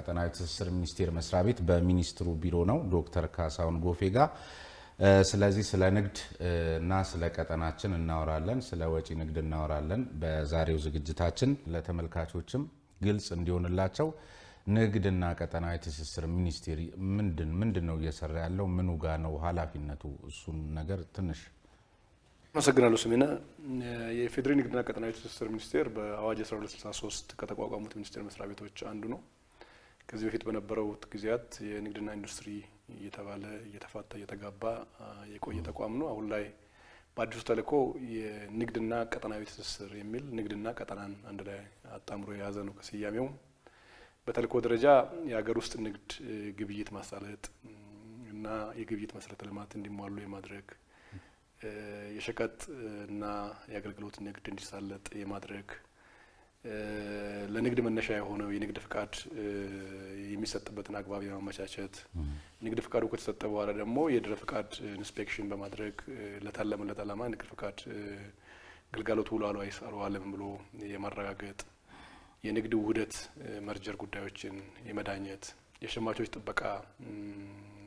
ቀጠናዊ ትስስር ሚኒስቴር መስሪያ ቤት በሚኒስትሩ ቢሮ ነው ዶክተር ካሳሁን ጎፌ ጋር። ስለዚህ ስለ ንግድ እና ስለ ቀጠናችን እናወራለን፣ ስለ ወጪ ንግድ እናወራለን። በዛሬው ዝግጅታችን ለተመልካቾችም ግልጽ እንዲሆንላቸው ንግድና ቀጠናዊ ትስስር ሚኒስቴር ምንድነው እየሰራ ያለው፣ ምኑ ጋር ነው ኃላፊነቱ፣ እሱን ነገር ትንሽ አመሰግናለሁ። ስሜነ የፌዴራል ንግድና ቀጠናዊ ትስስር ሚኒስቴር በአዋጅ 1263 ከተቋቋሙት ሚኒስቴር መስሪያ ቤቶች አንዱ ነው። ከዚህ በፊት በነበረው ጊዜያት የንግድና ኢንዱስትሪ እየተባለ እየተፋታ እየተጋባ የቆየ ተቋም ነው። አሁን ላይ በአዲሱ ተልዕኮ የንግድና ቀጠናዊ ትስስር የሚል ንግድና ቀጠናን አንድ ላይ አጣምሮ የያዘ ነው። ከስያሜው በተልዕኮ ደረጃ የሀገር ውስጥ ንግድ ግብይት ማሳለጥ እና የግብይት መሰረተ ልማት እንዲሟሉ የማድረግ የሸቀጥ እና የአገልግሎት ንግድ እንዲሳለጥ የማድረግ ለንግድ መነሻ የሆነው የንግድ ፍቃድ የሚሰጥበትን አግባብ የማመቻቸት ንግድ ፍቃዱ ከተሰጠ በኋላ ደግሞ የድረ ፍቃድ ኢንስፔክሽን በማድረግ ለታለመለት ዓላማ ንግድ ፍቃድ ግልጋሎት ውሏል ወይስ አልዋለም ብሎ የማረጋገጥ የንግድ ውህደት መርጀር ጉዳዮችን የመዳኘት የሸማቾች ጥበቃ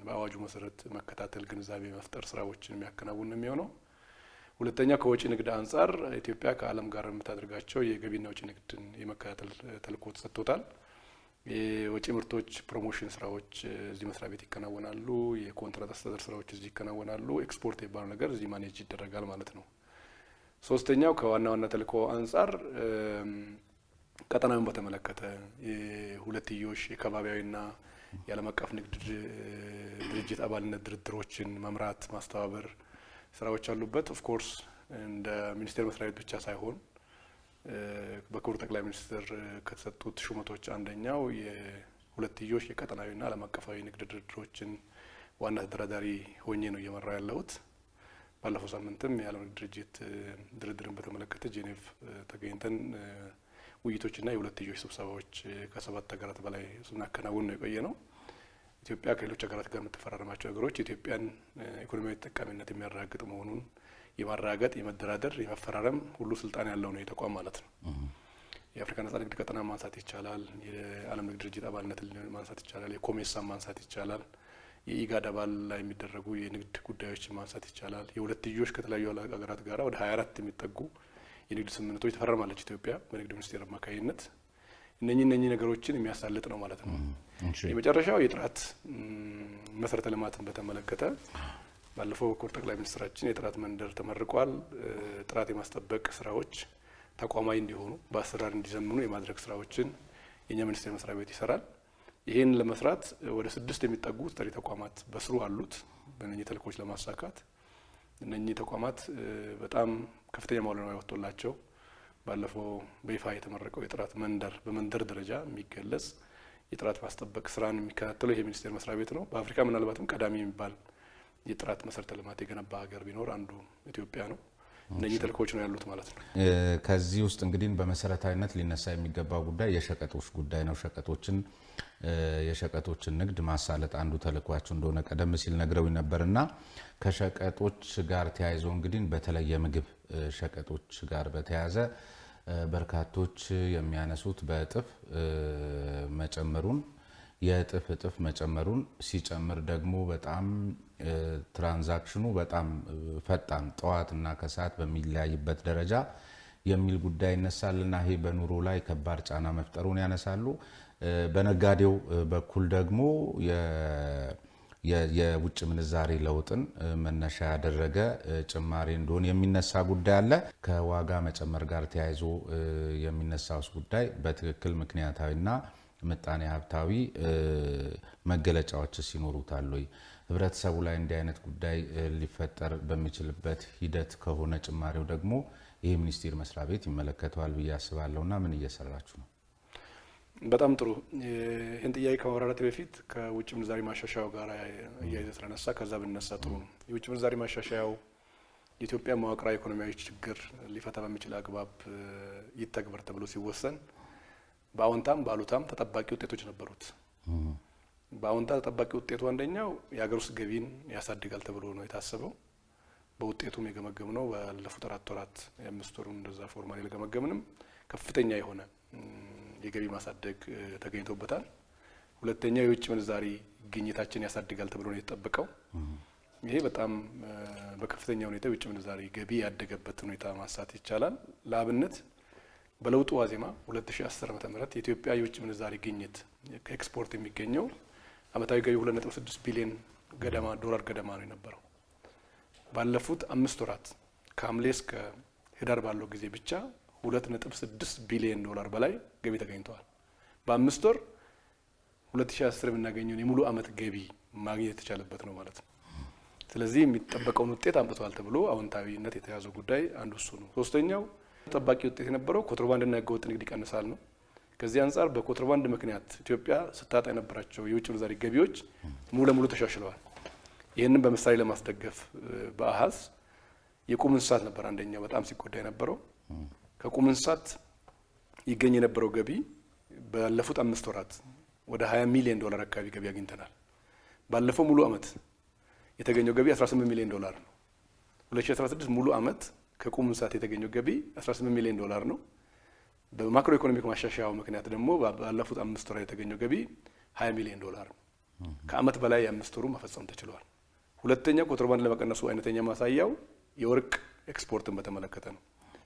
በአዋጁ መሰረት መከታተል ግንዛቤ መፍጠር ስራዎችን የሚያከናውን ነው የሚሆነው። ሁለተኛ ከወጪ ንግድ አንጻር ኢትዮጵያ ከዓለም ጋር የምታደርጋቸው የገቢና ወጪ ንግድን የመከታተል ተልዕኮ ተሰጥቶታል። የወጪ ምርቶች ፕሮሞሽን ስራዎች እዚህ መስሪያ ቤት ይከናወናሉ። የኮንትራት አስተዳደር ስራዎች እዚህ ይከናወናሉ። ኤክስፖርት የሚባለው ነገር እዚህ ማኔጅ ይደረጋል ማለት ነው። ሶስተኛው ከዋና ዋና ተልዕኮ አንጻር ቀጠናውን በተመለከተ የሁለትዮሽ የከባቢያዊና የዓለም አቀፍ ንግድ ድርጅት አባልነት ድርድሮችን መምራት ማስተባበር ስራዎች አሉበት። ኦፍ ኮርስ እንደ ሚኒስቴር መስሪያ ቤት ብቻ ሳይሆን በክቡር ጠቅላይ ሚኒስትር ከተሰጡት ሹመቶች አንደኛው የሁለትዮሽ የቀጠናዊና ዓለም አቀፋዊ ንግድ ድርድሮችን ዋና ተደራዳሪ ሆኜ ነው እየመራው ያለሁት። ባለፈው ሳምንትም የዓለም ንግድ ድርጅት ድርድርን በተመለከተ ጄኔቭ ተገኝተን ውይይቶችና የሁለትዮሽ ስብሰባዎች ከ7 ሀገራት በላይ ስናከናውን ነው የቆየ ነው። ኢትዮጵያ ከሌሎች ሀገራት ጋር የምትፈራረማቸው ነገሮች የኢትዮጵያን ኢኮኖሚያዊ ተጠቃሚነት የሚያረጋግጥ መሆኑን የማረጋገጥ የመደራደር የመፈራረም ሁሉ ስልጣን ያለው ነው የተቋም ማለት ነው። የአፍሪካ ነጻ ንግድ ቀጠና ማንሳት ይቻላል። የዓለም ንግድ ድርጅት አባልነት ማንሳት ይቻላል። የኮሜሳ ማንሳት ይቻላል። የኢጋድ አባል ላይ የሚደረጉ የንግድ ጉዳዮችን ማንሳት ይቻላል። የሁለትዮሽ ከተለያዩ ሀገራት ጋር ወደ 24 የሚጠጉ የንግድ ስምምነቶች ተፈርማለች ኢትዮጵያ በንግድ ሚኒስቴር አማካኝነት። እነኚህ ነገሮችን የሚያሳልጥ ነው ማለት ነው። የመጨረሻው የጥራት መሰረተ ልማትን በተመለከተ ባለፈው ክቡር ጠቅላይ ሚኒስትራችን የጥራት መንደር ተመርቋል። ጥራት የማስጠበቅ ስራዎች ተቋማዊ እንዲሆኑ በአሰራር እንዲዘምኑ የማድረግ ስራዎችን የኛ ሚኒስቴር መስሪያ ቤት ይሰራል። ይህን ለመስራት ወደ 6 የሚጠጉ ተጠሪ ተቋማት በስሩ አሉት። በእነኚህ ተልዕኮች ለማሳካት እነኚህ ተቋማት በጣም ከፍተኛ ማውለናዊ ወጥቶላቸው ባለፈው በይፋ የተመረቀው የጥራት መንደር በመንደር ደረጃ የሚገለጽ የጥራት ማስጠበቅ ስራን የሚከታተለው ይሄ ሚኒስቴር መስሪያ ቤት ነው። በአፍሪካ ምናልባትም ቀዳሚ የሚባል የጥራት መሰረተ ልማት የገነባ ሀገር ቢኖር አንዱ ኢትዮጵያ ነው። እነኚህ ተልዕኮች ነው ያሉት ማለት ነው። ከዚህ ውስጥ እንግዲህ በመሰረታዊነት ሊነሳ የሚገባው ጉዳይ የሸቀጦች ጉዳይ ነው። የሸቀጦችን ንግድ ማሳለጥ አንዱ ተልዕኳቸው እንደሆነ ቀደም ሲል ነግረው ነበርና ከሸቀጦች ጋር ተያይዞ እንግዲህ በተለይ የምግብ ሸቀጦች ጋር በተያያዘ በርካቶች የሚያነሱት በእጥፍ መጨመሩን የእጥፍ መጨመሩን ሲጨምር ደግሞ በጣም ትራንዛክሽኑ በጣም ፈጣን ጠዋትና ከሰዓት በሚለያይበት ደረጃ የሚል ጉዳይ ይነሳልና ይሄ በኑሮ ላይ ከባድ ጫና መፍጠሩን ያነሳሉ። በነጋዴው በኩል ደግሞ የውጭ ምንዛሬ ለውጥን መነሻ ያደረገ ጭማሪ እንደሆነ የሚነሳ ጉዳይ አለ። ከዋጋ መጨመር ጋር ተያይዞ የሚነሳው ጉዳይ በትክክል ምክንያታዊና ምጣኔ ሀብታዊ መገለጫዎች ሲኖሩታል ወይ? ህብረተሰቡ ላይ እንዲህ አይነት ጉዳይ ሊፈጠር በሚችልበት ሂደት ከሆነ ጭማሪው ደግሞ ይሄ ሚኒስቴር መስሪያ ቤት ይመለከተዋል ብዬ አስባለሁና ምን እየሰራችሁ ነው? በጣም ጥሩ። ይህን ጥያቄ ከማብራራት በፊት ከውጭ ምንዛሪ ማሻሻያው ጋር እያይዘ ስለነሳ ከዛ ብነሳ ጥሩ ነው። የውጭ ምንዛሪ ማሻሻያው የኢትዮጵያ መዋቅራዊ ኢኮኖሚያዊ ችግር ሊፈታ በሚችል አግባብ ይተግበር ተብሎ ሲወሰን በአዎንታም በአሉታም ተጠባቂ ውጤቶች ነበሩት። በአዎንታ ተጠባቂ ውጤቱ አንደኛው የሀገር ውስጥ ገቢን ያሳድጋል ተብሎ ነው የታሰበው። በውጤቱም የገመገምነው ባለፉት 4 ወራት የ5 ወሩን እንደዛ ፎርማሊ ለገመገምንም ከፍተኛ የሆነ የገቢ ማሳደግ ተገኝቶበታል። ሁለተኛው የውጭ ምንዛሪ ግኝታችን ያሳድጋል ተብሎ ነው የተጠበቀው። ይሄ በጣም በከፍተኛ ሁኔታ የውጭ ምንዛሪ ገቢ ያደገበት ሁኔታ ማንሳት ይቻላል። ለአብነት በለውጡ ዋዜማ 2010 ዓ.ም የኢትዮጵያ የውጭ ምንዛሪ ግኝት ከኤክስፖርት የሚገኘው አመታዊ ገቢ 2.6 ቢሊዮን ገደማ ዶላር ገደማ ነው የነበረው። ባለፉት 5 ወራት ከሐምሌ እስከ ህዳር ባለው ጊዜ ብቻ 2.6 ቢሊዮን ዶላር በላይ ገቢ ተገኝቷል። በ5 ወር 2010 የምናገኘውን የሙሉ አመት ገቢ ማግኘት የተቻለበት ነው ማለት ነው። ስለዚህ የሚጠበቀውን ውጤት አምጥቷል ተብሎ አዎንታዊነት የተያዘው ጉዳይ አንዱ እሱ ነው። ሶስተኛው ተጠባቂ ውጤት የነበረው ኮንትሮባንድና ህገወጥ ንግድ ይቀንሳል ነው። ከዚህ አንጻር በኮንትሮባንድ ምክንያት ኢትዮጵያ ስታጣ የነበራቸው የውጭ ምንዛሪ ገቢዎች ሙሉ ለሙሉ ተሻሽለዋል። ይህንን በምሳሌ ለማስደገፍ በአሃዝ የቁም እንስሳት ነበር አንደኛው በጣም ሲጎዳ የነበረው። ከቁም እንስሳት ይገኝ የነበረው ገቢ ባለፉት 5 ወራት ወደ 20 ሚሊዮን ዶላር አካባቢ ገቢ አግኝተናል። ባለፈው ሙሉ አመት የተገኘው ገቢ 18 ሚሊዮን ዶላር ነው። 2016 ሙሉ አመት ከቁም እንስሳት የተገኘው ገቢ 18 ሚሊዮን ዶላር ነው። በማክሮ ኢኮኖሚክ ማሻሻያው ምክንያት ደግሞ ባለፉት 5 ወራት የተገኘው ገቢ 20 ሚሊዮን ዶላር ነው። ከአመት በላይ የ5 ወሩ መፈጸም ተችሏል። ሁለተኛው ኮንትሮባንድ ለመቀነሱ አይነተኛ ማሳያው የወርቅ ኤክስፖርትን በተመለከተ ነው።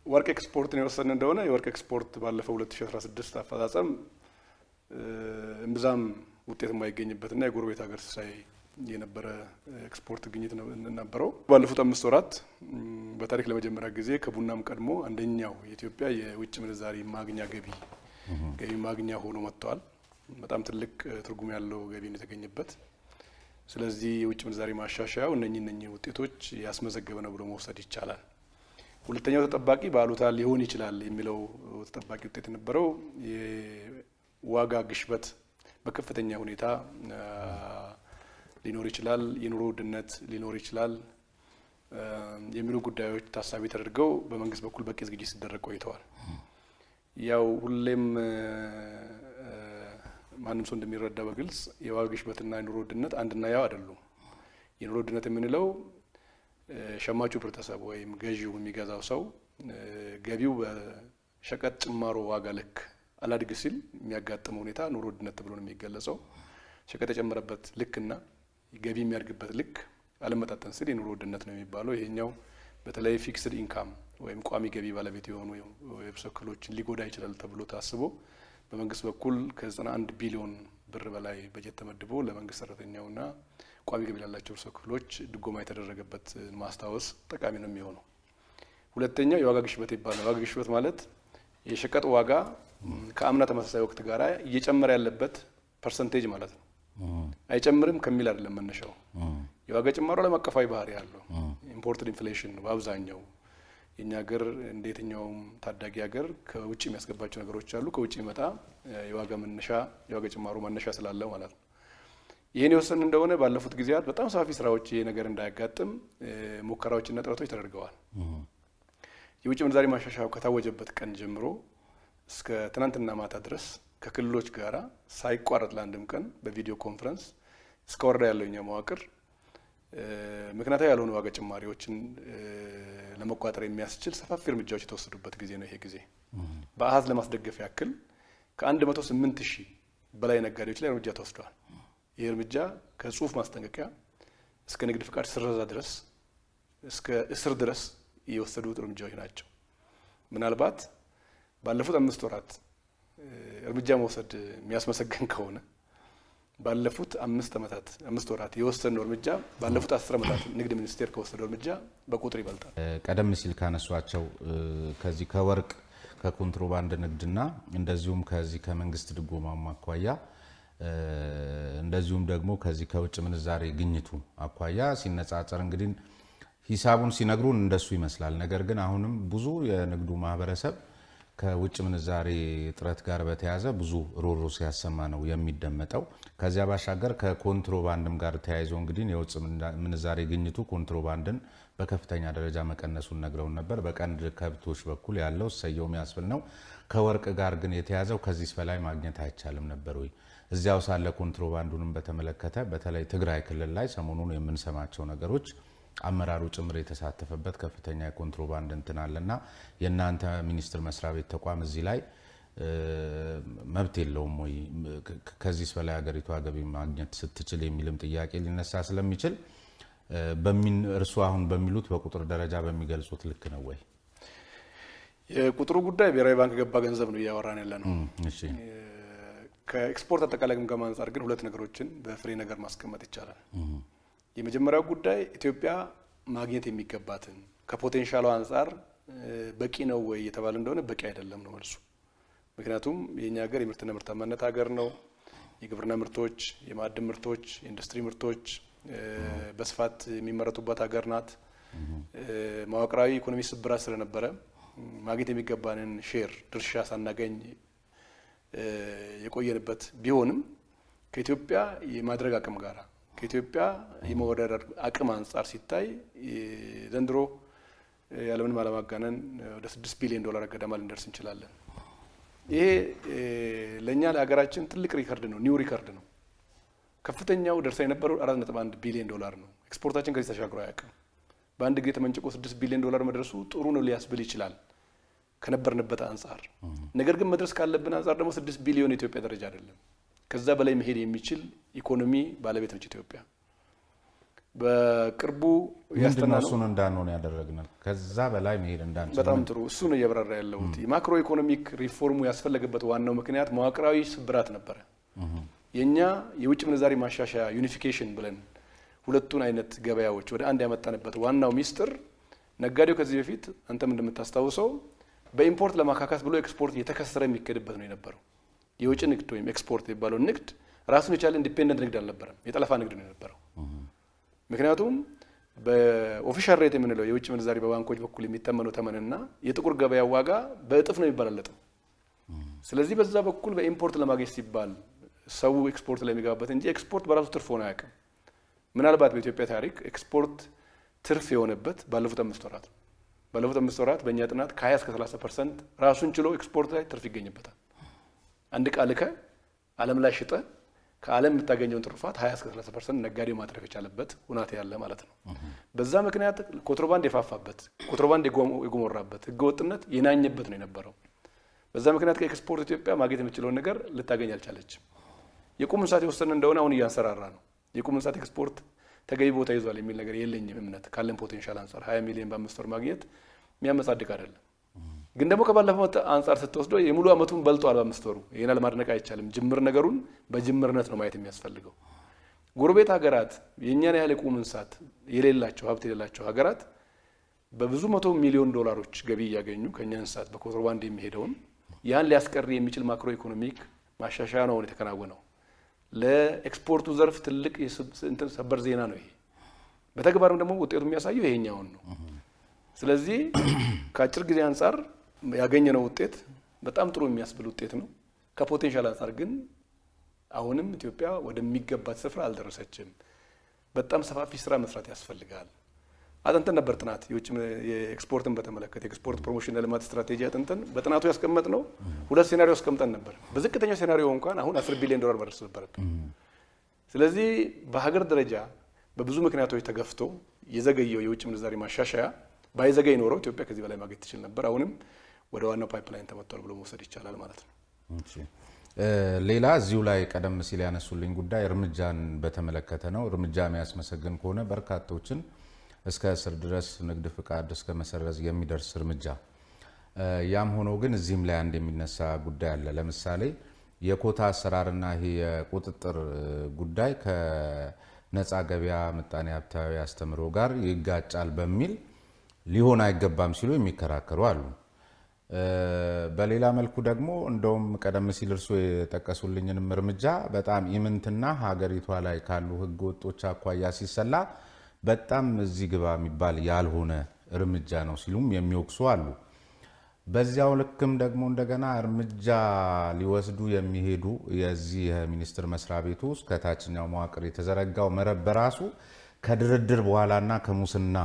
ወርቅ ኤክስፖርትን የወሰነ እንደሆነ የወርቅ ኤክስፖርት ባለፈው 2016 አፈጻጸም እምብዛም ውጤት የማይገኝበትና የጎረቤት ሀገር ሳይ የነበረ ኤክስፖርት ግኝት ነበረው። ባለፉት 5 ወራት በታሪክ ለመጀመሪያ ጊዜ ከቡናም ቀድሞ አንደኛው የኢትዮጵያ የውጭ ምንዛሪ ማግኛ ገቢ ማግኛ ሆኖ መጥቷል። በጣም ትልቅ ትርጉም ያለው ገቢ ነው የተገኘበት። ስለዚህ የውጭ ምንዛሪ ማሻሻያው እነኚህ ውጤቶች ያስመዘገበ ነው ብሎ መውሰድ ይቻላል። ሁለተኛው ተጠባቂ በአሉታ ሊሆን ይችላል የሚለው ተጠባቂ ውጤት የነበረው የዋጋ ግሽበት በከፍተኛ ሁኔታ ሊኖር ይችላል፣ የኑሮ ውድነት ሊኖር ይችላል የሚሉ ጉዳዮች ታሳቢ ተደርገው በመንግስት በኩል በቂ ዝግጅት ሲደረግ ቆይተዋል። ያው ሁሌም ማንም ሰው እንደሚረዳ በግልጽ የዋጋ ግሽበትና የኑሮ ውድነት አንድና ያው አይደሉም። የኑሮ ውድነት የምንለው ሸማቹ ህብረተሰብ ወይም ገዢው የሚገዛው ሰው ገቢው በሸቀጥ ጭማሮ ዋጋ ልክ አላድግ ሲል የሚያጋጥመው ሁኔታ ኑሮ ውድነት ተብሎ ነው የሚገለጸው። ሸቀጥ የጨመረበት ልክና ገቢ የሚያድግበት ልክ አለመጣጠን ሲል የኑሮ ውድነት ነው የሚባለው። ይሄኛው በተለይ ፊክስድ ኢንካም ወይም ቋሚ ገቢ ባለቤት የሆኑ የህብረተሰብ ክፍሎችን ሊጎዳ ይችላል ተብሎ ታስቦ በመንግስት በኩል ከ91 ቢሊዮን ብር በላይ በጀት ተመድቦ ለመንግስት ሰራተኛውና ቋሚ ገቢ ላላቸው ህብረተሰብ ክፍሎች ድጎማ የተደረገበት ማስታወስ ጠቃሚ ነው የሚሆነው። ሁለተኛው የዋጋ ግሽበት ይባላል። ዋጋ ግሽበት ማለት የሸቀጥ ዋጋ ከአምና ተመሳሳይ ወቅት ጋር እየጨመረ ያለበት ፐርሰንቴጅ ማለት ነው። አይጨምርም ከሚል አይደለም መነሻው። የዋጋ ጭማሮ ዓለም አቀፋዊ ባህሪ ያለው ኢምፖርትድ ኢንፍሌሽን ነው በአብዛኛው። የኛ ሀገር እንደ የትኛውም ታዳጊ ሀገር ከውጭ የሚያስገባቸው ነገሮች አሉ። ከውጭ ይመጣ የዋጋ ጭማሮ መነሻ ስላለ ማለት ነው። ይህን የወሰን እንደሆነ ባለፉት ጊዜያት በጣም ሰፋፊ ስራዎች ይሄ ነገር እንዳያጋጥም ሙከራዎችና ጥረቶች ተደርገዋል። የውጭ ምንዛሪ ማሻሻያው ከታወጀበት ቀን ጀምሮ እስከ ትናንትና ማታ ድረስ ከክልሎች ጋራ ሳይቋረጥ ለአንድም ቀን በቪዲዮ ኮንፈረንስ እስከ ወረዳ ያለው የኛ መዋቅር ምክንያታዊ ያልሆኑ ዋጋ ጭማሪዎችን ለመቋጠር የሚያስችል ሰፋፊ እርምጃዎች የተወሰዱበት ጊዜ ነው። ይሄ ጊዜ በአሃዝ ለማስደገፍ ያክል ከ108,000 በላይ ነጋዴዎች ላይ እርምጃ ተወስደዋል። ይህ እርምጃ ከጽሁፍ ማስጠንቀቂያ እስከ ንግድ ፍቃድ ስረዛ ድረስ እስከ እስር ድረስ የወሰዱት እርምጃዎች ናቸው። ምናልባት ባለፉት 5 ወራት እርምጃ መውሰድ የሚያስመሰግን ከሆነ ባለፉት 5 ወራት የወሰነው እርምጃ ባለፉት 10 ዓመታት ንግድ ሚኒስቴር ከወሰደው እርምጃ በቁጥር ይበልጣል። ቀደም ሲል ካነሷቸው ከዚህ ከወርቅ ከኮንትሮባንድ ንግድና እንደዚሁም ከዚህ ከመንግስት ድጎማ አኳያ እንደዚሁም ደግሞ ከዚህ ከውጭ ምንዛሬ ግኝቱ አኳያ ሲነጻጸር እንግዲህ ሂሳቡን ሲነግሩን እንደሱ ይመስላል። ነገር ግን አሁንም ብዙ የንግዱ ማህበረሰብ ከውጭ ምንዛሬ እጥረት ጋር በተያያዘ ብዙ ሮሮ ሲያሰማ ነው የሚደመጠው። ከዚያ ባሻገር ከኮንትሮባንድም ጋር ተያይዞ እንግዲህ የውጭ ምንዛሬ ግኝቱ ኮንትሮባንድን በከፍተኛ ደረጃ መቀነሱን ነግረውን ነበር። በቀንድ ከብቶች በኩል ያለው ሰየው የሚያስብል ነው። ከወርቅ ጋር ግን የተያዘው ከዚህ በላይ ማግኘት አይቻልም ነበር ወይ? እዚያው ሳለ ኮንትሮባንዱንም በተመለከተ በተለይ ትግራይ ክልል ላይ ሰሞኑን የምንሰማቸው ነገሮች አመራሩ ጭምር የተሳተፈበት ከፍተኛ የኮንትሮባንድ እንትን አለና የእናንተ ሚኒስቴር መስሪያ ቤት ተቋም እዚህ ላይ መብት የለውም ወይ ከዚህ በላይ ሀገሪቷ ገቢ ማግኘት ስትችል የሚልም ጥያቄ ሊነሳ ስለሚችል እርሱ አሁን በሚሉት በቁጥር ደረጃ በሚገልጹት ልክ ነው ወይ? የቁጥሩ ጉዳይ ብሔራዊ ባንክ ገባ ገንዘብ ነው እያወራን ያለ ነው። እሺ ከኤክስፖርት አጠቃላይ ግምገማ አንጻር ግን ሁለት ነገሮችን በፍሬ ነገር ማስቀመጥ ይቻላል። የመጀመሪያው ጉዳይ ኢትዮጵያ ማግኘት የሚገባትን ከፖቴንሻሉ አንጻር በቂ ነው ወይ የተባለ እንደሆነ በቂ አይደለም ነው መልሱ። ምክንያቱም የኛ ሀገር የምርትና ምርታማነት ሀገር ነው። የግብርና ምርቶች፣ የማዕድን ምርቶች፣ የኢንዱስትሪ ምርቶች በስፋት የሚመረቱባት ሀገር ናት። መዋቅራዊ ኢኮኖሚ ስብራት ስለነበረ ማግኘት የሚገባንን ሼር ድርሻ ሳናገኝ የቆየንበት ቢሆንም ከኢትዮጵያ የማድረግ አቅም ጋር ከኢትዮጵያ የመወዳደር አቅም አንጻር ሲታይ ዘንድሮ ያለምንም አለማጋነን ወደ $6 ቢሊዮን ገደማ ልንደርስ እንችላለን። ይሄ ለኛ ለሀገራችን ትልቅ ሪከርድ ነው፣ ኒው ሪከርድ ነው። ከፍተኛው ደርሳ የነበረው $4.1 ቢሊዮን ነው። ኤክስፖርታችን ከዚህ ተሻግሮ አያውቅም። በአንድ ጊዜ ተመንጭቆ $6 ቢሊዮን መድረሱ ጥሩ ነው ሊያስብል ይችላል ከነበርንበት አንጻር። ነገር ግን መድረስ ካለብን አንጻር ደግሞ 6 ቢሊዮን የኢትዮጵያ ደረጃ አይደለም። ከዛ በላይ መሄድ የሚችል ኢኮኖሚ ባለቤት ነች ኢትዮጵያ። በቅርቡ ያስተናነው እሱን እንዳንሆን ያደረግናል። ከዛ በላይ መሄድ እንዳንችል በጣም ጥሩ እሱ ነው እያብራራ ያለው። የማክሮ ኢኮኖሚክ ሪፎርሙ ያስፈለገበት ዋናው ምክንያት መዋቅራዊ ስብራት ነበረ። የኛ የውጭ ምንዛሪ ማሻሻያ ዩኒፊኬሽን ብለን ሁለቱን አይነት ገበያዎች ወደ አንድ ያመጣንበት ዋናው ሚስጥር ነጋዴው ከዚህ በፊት አንተም እንደምታስታውሰው በኢምፖርት ለማካካስ ብሎ ኤክስፖርት እየተከሰረ የሚከድበት ነው የነበረው። የውጭ ንግድ ወይም ኤክስፖርት የሚባለው ንግድ ራሱን የቻለ ኢንዲፔንደንት ንግድ አልነበረም፣ የጠለፋ ንግድ ነው የነበረው። ምክንያቱም በኦፊሻል ሬት የምንለው የውጭ ምንዛሪ በባንኮች በኩል የሚተመነው ተመንና የጥቁር ገበያ ዋጋ በእጥፍ ነው የሚበላለጠው። ስለዚህ በዛ በኩል በኢምፖርት ለማግኘት ሲባል ሰው ኤክስፖርት ላይ የሚገባበት እንጂ ኤክስፖርት በራሱ ትርፍ ሆኖ አያውቅም። ምናልባት በኢትዮጵያ ታሪክ ኤክስፖርት ትርፍ የሆነበት ባለፉት 5 ወራት ነው። ባለፉት 5 ወራት በእኛ ጥናት ከ20 እስከ 30% ራሱን ችሎ ኤክስፖርት ላይ ትርፍ ይገኝበታል። አንድ ዕቃ ልከህ ዓለም ላይ ሽጠህ ከዓለም የምታገኘውን ትርፋት 20 እስከ 30% ነጋዴው ማትረፍ የቻለበት ሁናቴ ያለ ማለት ነው። በዛ ምክንያት ኮንትሮባንድ የፋፋበት፣ ኮንትሮባንድ የጎመራበት፣ ህገወጥነት የናኘበት ነው የነበረው። በዛ ምክንያት ከኤክስፖርት ኢትዮጵያ ማግኘት የምትችለውን ነገር ልታገኝ አልቻለችም። የቁም እንስሳት የወሰነ እንደሆነ አሁን እያንሰራራ ነው። የቁም እንስሳት ኤክስፖርት ተገቢ ቦታ ይዟል የሚል ነገር የለኝም እምነት። ካለን ፖቴንሻል አንጻር 20 ሚሊዮን በ5 ወር ማግኘት የሚያመጻድቅ አይደለም። ግን ደግሞ ከባለፈው አንጻር ስትወስደው የሙሉ አመቱን በልጧል በ5 ወሩ። ይሄን ለማድነቅ አይቻልም። ጅምር ነገሩን በጅምርነት ነው ማየት የሚያስፈልገው። ጎረቤት ሀገራት የኛን ያህል የቁም እንስሳት የሌላቸው ሀብት የሌላቸው ሀገራት በብዙ $100 ሚሊዮን ገቢ እያገኙ ከኛ እንስሳት በኮንትሮባንድ የሚሄደውን ያን ሊያስቀር የሚችል ማክሮ ኢኮኖሚክ ማሻሻያ ነው የተከናወነው። ለኤክስፖርቱ ዘርፍ ትልቅ ሰበር ዜና ነው ይሄ። በተግባርም ደግሞ ውጤቱ የሚያሳየው ይሄኛውን ነው። ስለዚህ ከአጭር ጊዜ አንጻር ያገኘነው ውጤት በጣም ጥሩ የሚያስብል ውጤት ነው። ከፖቴንሻል አንጻር ግን አሁንም ኢትዮጵያ ወደሚገባት ስፍራ አልደረሰችም። በጣም ሰፋፊ ስራ መስራት ያስፈልጋል። አጥንተን ነበር ጥናት የኤክስፖርትን በተመለከተ የኤክስፖርት ፕሮሞሽንና ልማት ስትራቴጂ አጥንተን በጥናቱ ያስቀመጥነው 2 ሴናሪዮ አስቀምጠን ነበር። በዝቅተኛው ሴናሪዮ እንኳን አሁን $10 ቢሊዮን መድረስ ነበረብን። ስለዚህ በሀገር ደረጃ በብዙ ምክንያቶች ተገፍቶ የዘገየው የውጭ ምንዛሪ ማሻሻያ ባይዘገይ ኖረው ኢትዮጵያ ከዚህ በላይ ማግኘት ትችል ነበር። አሁንም ወደ ዋናው ፓይፕላይን ተመጥቷል ብሎ መውሰድ ይቻላል ማለት ነው። ሌላ እዚሁ ላይ ቀደም ሲል ያነሱልኝ ጉዳይ እርምጃን በተመለከተ ነው። እርምጃ የሚያስመሰግን ከሆነ በርካቶችን እስከ እስር ድረስ ንግድ ፍቃድ እስከ መሰረዝ የሚደርስ እርምጃ። ያም ሆኖ ግን እዚህም ላይ አንድ የሚነሳ ጉዳይ አለ። ለምሳሌ የኮታ አሰራርና ይሄ የቁጥጥር ጉዳይ ከነፃ ገበያ ምጣኔ ሀብታዊ አስተምሮ ጋር ይጋጫል በሚል ሊሆን አይገባም ሲሉ የሚከራከሩ አሉ። በሌላ መልኩ ደግሞ እንደውም ቀደም ሲል እርሱ የጠቀሱልኝንም እርምጃ በጣም ኢምንትና ሀገሪቷ ላይ ካሉ ህገ ወጦች አኳያ ሲሰላ በጣም እዚህ ግባ የሚባል ያልሆነ እርምጃ ነው ሲሉም የሚወቅሱ አሉ። በዚያው ልክም ደግሞ እንደገና እርምጃ ሊወስዱ የሚሄዱ የዚህ ሚኒስቴር መስሪያ ቤቱ ውስጥ ከታችኛው መዋቅር የተዘረጋው መረብ በራሱ ከድርድር በኋላና ከሙስና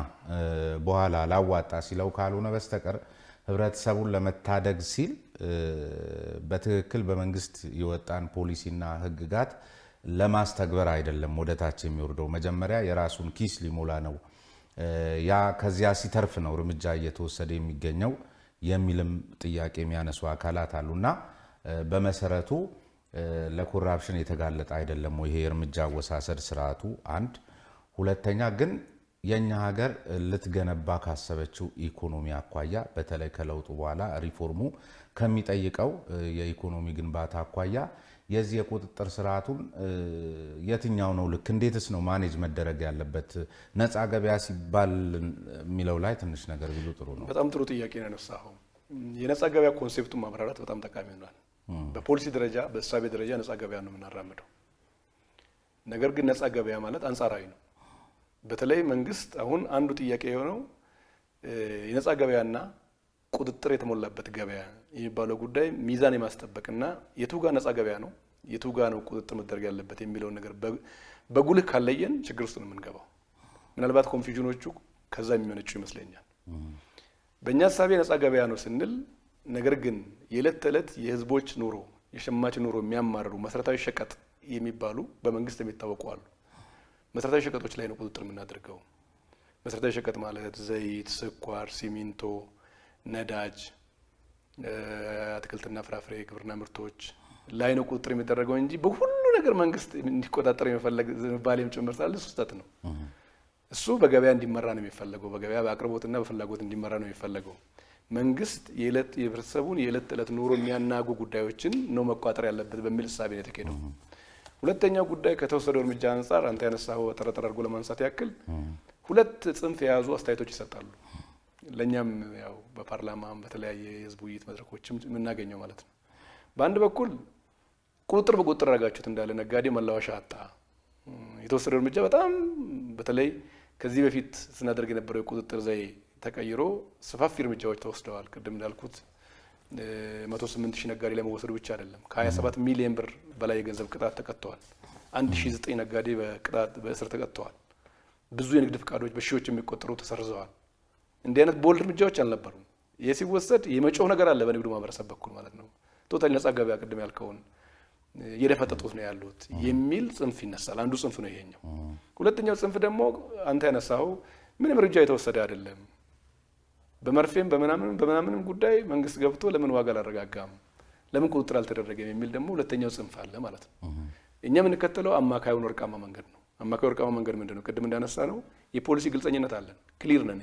በኋላ ላዋጣ ሲለው ካልሆነ በስተቀር ህብረተሰቡን ለመታደግ ሲል በትክክል በመንግስት የወጣን ፖሊሲና ህግጋት ለማስተግበር አይደለም ወደ ታች የሚወርደው። መጀመሪያ የራሱን ኪስ ሊሞላ ነው። ያ ከዚያ ሲተርፍ ነው እርምጃ እየተወሰደ የሚገኘው የሚልም ጥያቄ የሚያነሱ አካላት አሉና በመሰረቱ ለኮራፕሽን የተጋለጠ አይደለም ወይ ይሄ እርምጃ አወሳሰድ ስርዓቱ? አንድ ሁለተኛ ግን የኛ ሀገር ልትገነባ ካሰበችው ኢኮኖሚ አኳያ በተለይ ከለውጡ በኋላ ሪፎርሙ ከሚጠይቀው የኢኮኖሚ ግንባታ አኳያ የዚህ የቁጥጥር ስርዓቱን የትኛው ነው ልክ እንዴትስ ነው ማኔጅ መደረግ ያለበት? ነፃ ገበያ ሲባል የሚለው ላይ ትንሽ ነገር ቢሉ ጥሩ ነው። በጣም ጥሩ ጥያቄ ነው ያነሳኸው። የነፃ ገበያ ኮንሴፕቱን ማብራራት በጣም ጠቃሚ ሆኗል። በፖሊሲ ደረጃ በእሳቤ ደረጃ ነፃ ገበያ ነው የምናራምደው። ነገር ግን ነፃ ገበያ ማለት አንጻራዊ ነው። በተለይ መንግስት አሁን አንዱ ጥያቄ የሆነው የነፃ ገበያና ቁጥጥር የተሞላበት ገበያ የሚባለው ጉዳይ ሚዛን የማስጠበቅና የቱጋ ነፃ ገበያ ነው የቱጋ ነው ቁጥጥር መደረግ ያለበት የሚለውን ነገር በጉልህ ካለየን ችግር ውስጥ ነው የምንገባው። ምናልባት ኮንፊውዥኖቹ ከዛ የሚመነጩ ይመስለኛል። በእኛ ሀሳቤ ነፃ ገበያ ነው ስንል ነገር ግን የዕለት ተዕለት የህዝቦች ኑሮ የሸማች ኑሮ የሚያማርሩ መሰረታዊ ሸቀጥ የሚባሉ በመንግስት የሚታወቁ አሉ። መሰረታዊ ሸቀጦች ላይ ነው ቁጥጥር የምናደርገው። መሰረታዊ ሸቀጥ ማለት ዘይት፣ ስኳር፣ ሲሚንቶ፣ ነዳጅ፣ አትክልትና ፍራፍሬ፣ ግብርና ምርቶች ላይ ነው ቁጥጥር የሚደረገው እንጂ በሁሉ ነገር መንግስት እንዲቆጣጠር የሚፈልግ ዝንባሌም ጭምር ስላለ ስህተት ነው። እሱ በገበያ እንዲመራ ነው የሚፈለገው። በገበያ በአቅርቦትና በፍላጎት እንዲመራ ነው የሚፈለገው። መንግስት የህብረተሰቡን የዕለት ተዕለት ኑሮ የሚያናጉ ጉዳዮችን ነው መቋጠር ያለበት በሚል እሳቤ ነው የተካሄደው። ሁለተኛው ጉዳይ ከተወሰደው እርምጃ አንጻር አንተ ያነሳው ጠረጠር አድርጎ ለማንሳት ያክል ሁለት ጽንፍ የያዙ አስተያየቶች ይሰጣሉ። ለኛም ያው በፓርላማም በተለያየ የህዝብ ውይይት መድረኮችም የምናገኘው ማለት ነው። በአንድ በኩል ቁጥጥር በቁጥጥር አድርጋችሁት እንዳለ ነጋዴ መላወሻ አጣ። የተወሰደው እርምጃ በጣም በተለይ ከዚህ በፊት ስናደርግ የነበረው የቁጥጥር ዘዬ ተቀይሮ ሰፋፊ እርምጃዎች ተወስደዋል። ቅድም እንዳልኩት 108,000 ነጋዴ ላይ መወሰዱ ብቻ አይደለም፣ ከ27 ሚሊዮን ብር በላይ የገንዘብ ቅጣት ተቀጥተዋል። 1009 ነጋዴ በእስር ተቀጥተዋል። ብዙ የንግድ ፍቃዶች በሺዎች የሚቆጠሩ ተሰርዘዋል። እንዲህ አይነት ቦልድ እርምጃዎች አልነበሩም። ይህ ሲወሰድ የመጮህ ነገር አለ በንግዱ ማህበረሰብ በኩል ማለት ነው። ቶታሊ ነፃ ገበያ ቅድም ያልከውን እየደፈጠጡት ነው ያሉት የሚል ጽንፍ ይነሳል። አንዱ ጽንፍ ነው ይሄኛው። ሁለተኛው ጽንፍ ደግሞ አንተ ያነሳው ምንም እርምጃ የተወሰደ አይደለም፣ በመርፌም በምናምንም ጉዳይ መንግስት ገብቶ ለምን ዋጋ አላረጋጋም፣ ለምን ቁጥጥር አልተደረገም የሚል ደግሞ ሁለተኛው ጽንፍ አለ ማለት ነው። እኛ የምንከተለው አማካዩን ወርቃማ መንገድ ነው። አማካዩ ወርቃማ መንገድ ምንድን ነው? ቅድም እንዳነሳ ነው የፖሊሲ ግልጸኝነት አለን፣ ክሊር ነን።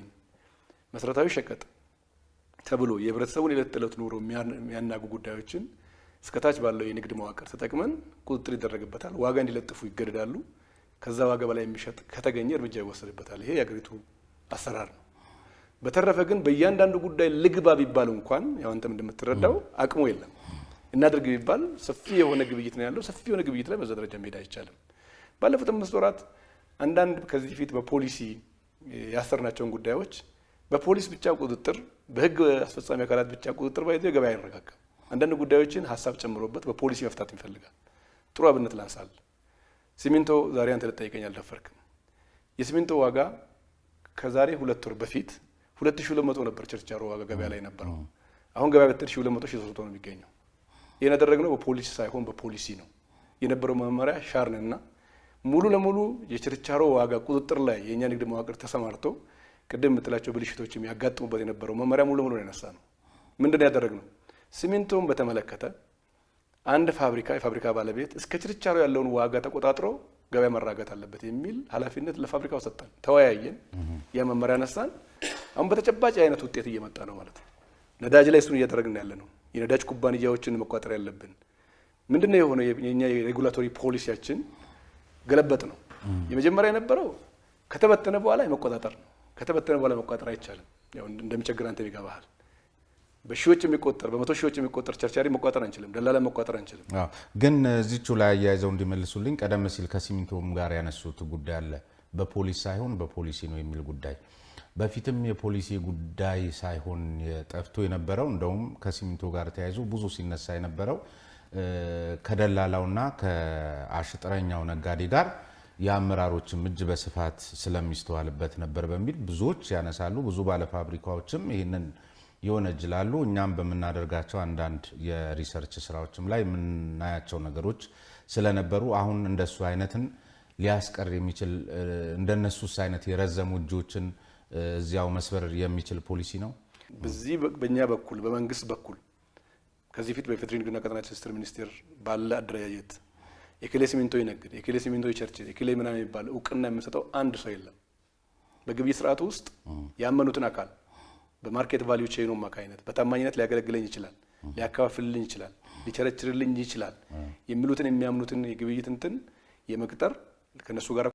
መሰረታዊ ሸቀጥ ተብሎ የህብረተሰቡን የዕለት ተዕለት ኑሮ የሚያናጉ ጉዳዮችን እስከታች ባለው የንግድ መዋቅር ተጠቅመን ቁጥጥር ይደረግበታል። ዋጋ እንዲለጥፉ ይገደዳሉ። ከዛ ዋጋ በላይ የሚሸጥ ከተገኘ እርምጃ ይወሰድበታል። ይሄ የአገሪቱ አሰራር ነው። በተረፈ ግን በእያንዳንዱ ጉዳይ ልግባ ቢባል እንኳን ያው አንተም እንደምትረዳው አቅሙ የለም። እናድርግ ቢባል ሰፊ የሆነ ግብይት ነው ያለው። ሰፊ የሆነ ግብይት ላይ በዛ ደረጃ መሄድ አይቻልም። ባለፉት 5 ወራት አንዳንድ ከዚህ ፊት በፖሊሲ ያሰርናቸውን ጉዳዮች በፖሊስ ብቻ ቁጥጥር፣ በህግ አስፈጻሚ አካላት ብቻ ቁጥጥር ባይዘው ገበያ አይረጋጋም። አንዳንድ ጉዳዮችን ሀሳብ ጨምሮበት በፖሊሲ መፍታት ይፈልጋል። ጥሩ አብነት ላንሳል። ሲሚንቶ ዛሬ አንተ ልጠይቀኝ አልደፈርክም። የሲሚንቶ ዋጋ ከዛሬ 2 ወር በፊት 2200 ነበር ችርቻሮ ዋጋ ገበያ ላይ ነበረው። አሁን ገበያ በትር 1200 1300 ነው የሚገኘው። ይሄን ያደረግነው በፖሊሲ ሳይሆን በፖሊሲ ነው። የነበረው መመሪያ ሻርንና ሙሉ ለሙሉ የችርቻሮ ዋጋ ቁጥጥር ላይ የኛ ንግድ መዋቅር ተሰማርቶ ቅድም የምትላቸው ብልሽቶች የሚያጋጥሙበት የነበረው መመሪያ ሙሉ ለሙሉ ያነሳ ነው። ምንድነው ያደረግነው? ሲሚንቶን በተመለከተ አንድ የፋብሪካ ባለቤት እስከ ችርቻሮ ያለውን ዋጋ ተቆጣጥሮ ገበያ መራጋት አለበት የሚል ኃላፊነት ለፋብሪካው ሰጠን። ተወያየን፣ ያ መመሪያ ያነሳን። አሁን በተጨባጭ አይነት ውጤት እየመጣ ነው ማለት ነው። ነዳጅ ላይ እሱን እያደረግን ያለ ነው። የነዳጅ ኩባንያዎችን መቆጣጠር ያለብን ምንድነው የሆነው? የኛ የሬጉላቶሪ ፖሊሲያችን ገለበጥ ነው። የመጀመሪያ የነበረው ከተበተነ በኋላ የመቆጣጠር ነው። ከተበተነ በኋላ መቆጣጠር አይቻልም። ያው እንደሚቸግር አንተ ይገባሃል። በሺዎች የሚቆጠር በመቶ ሺዎች የሚቆጠር ቸርቻሪ መቆጣጠር አንችልም። ደላላ መቆጣጠር አንችልም። ግን እዚቹ ላይ አያይዘው እንዲመልሱልኝ ቀደም ሲል ከሲሚንቶም ጋር ያነሱት ጉዳይ አለ። በፖሊስ ሳይሆን በፖሊሲ ነው የሚል ጉዳይ በፊትም የፖሊሲ ጉዳይ ሳይሆን ጠፍቶ የነበረው እንደውም ከሲሚንቶ ጋር ተያይዞ ብዙ ሲነሳ የነበረው ከደላላውና ከአሽጥረኛው ነጋዴ ጋር የአመራሮችም እጅ በስፋት ስለሚስተዋልበት ነበር በሚል ብዙዎች ያነሳሉ። ብዙ ባለፋብሪካዎችም ይህንን ይወነጅላሉ። እኛም በምናደርጋቸው አንዳንድ የሪሰርች ስራዎችም ላይ የምናያቸው ነገሮች ስለነበሩ አሁን እንደሱ አይነትን ሊያስቀር የሚችል እንደነሱስ አይነት የረዘሙ እጆችን እዚያው መስበር የሚችል ፖሊሲ ነው። በዚህ በእኛ በኩል በመንግስት በኩል ከዚህ ፊት በኢፌዴሪ ንግድና ቀጠናዊ ትስስር ሚኒስቴር ባለ አደረጃጀት የክሌ ሲሚንቶ ይነግድ፣ የክሌ ሲሚንቶ ይቸርችል፣ የክሌ ምናምን የሚባል እውቅና የምንሰጠው አንድ ሰው የለም። በግብይት ስርዓቱ ውስጥ ያመኑትን አካል በማርኬት ቫልዩ ቼኑ አማካኝነት በታማኝነት ሊያገለግለኝ ይችላል፣ ሊያከፋፍልልኝ ይችላል፣ ሊቸረችርልኝ ይችላል የሚሉትን የሚያምኑትን የግብይት እንትን የመቅጠር ከነሱ ጋር